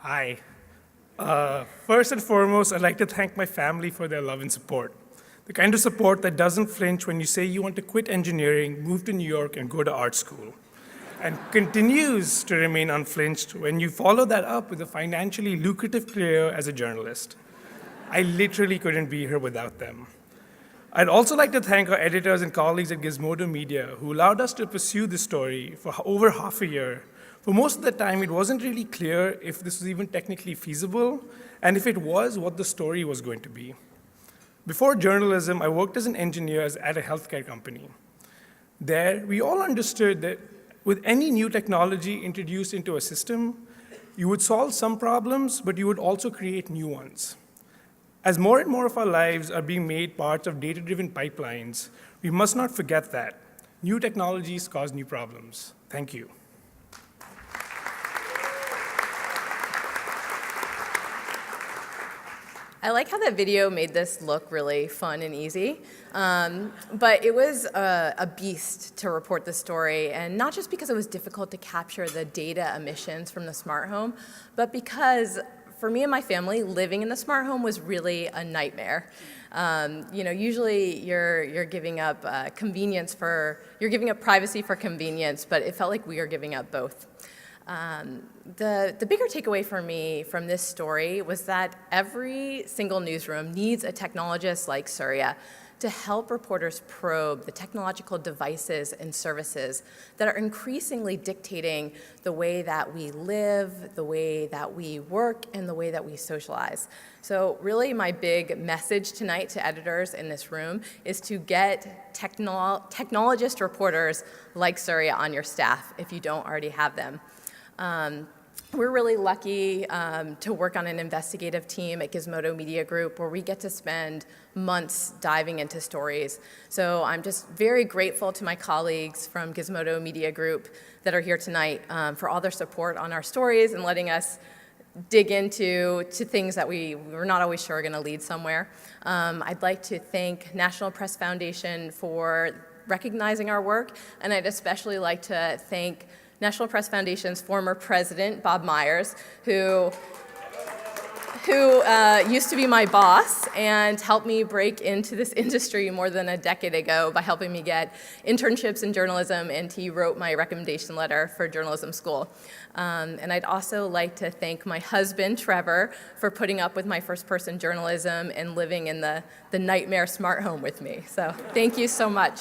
Hi. First and foremost, I'd like to thank my family for their love and support. The kind of support that doesn't flinch when you say you want to quit engineering, move to New York, and go to art school, and continues to remain unflinched when you follow that up with a financially lucrative career as a journalist. I literally couldn't be here without them. I'd also like to thank our editors and colleagues at Gizmodo Media who allowed us to pursue this story for over half a year. For most of the time, it wasn't really clear if this was even technically feasible, and if it was, what the story was going to be. Before journalism, I worked as an engineer at a healthcare company. There, we all understood that with any new technology introduced into a system, you would solve some problems, but you would also create new ones. As more and more of our lives are being made parts of data-driven pipelines, we must not forget that new technologies cause new problems. Thank you. I like how that video made this look really fun and easy, but it was a beast to report the story, and not just because it was difficult to capture the data emissions from the smart home, but because for me and my family, living in the smart home was really a nightmare. Usually you're giving up you're giving up privacy for convenience, but it felt like we were giving up both. The bigger takeaway for me from this story was that every single newsroom needs a technologist like Surya to help reporters probe the technological devices and services that are increasingly dictating the way that we live, the way that we work, and the way that we socialize. So really my big message tonight to editors in this room is to get technologist reporters like Surya on your staff if you don't already have them. We're really lucky to work on an investigative team at Gizmodo Media Group where we get to spend months diving into stories. So I'm just very grateful to my colleagues from Gizmodo Media Group that are here tonight for all their support on our stories and letting us dig into things that we were not always sure are going to lead somewhere. I'd like to thank National Press Foundation for recognizing our work, and I'd especially like to thank National Press Foundation's former president, Bob Myers, who used to be my boss and helped me break into this industry more than a decade ago by helping me get internships in journalism, and he wrote my recommendation letter for journalism school. And I'd also like to thank my husband, Trevor, for putting up with my first-person journalism and living in the nightmare smart home with me. So thank you so much.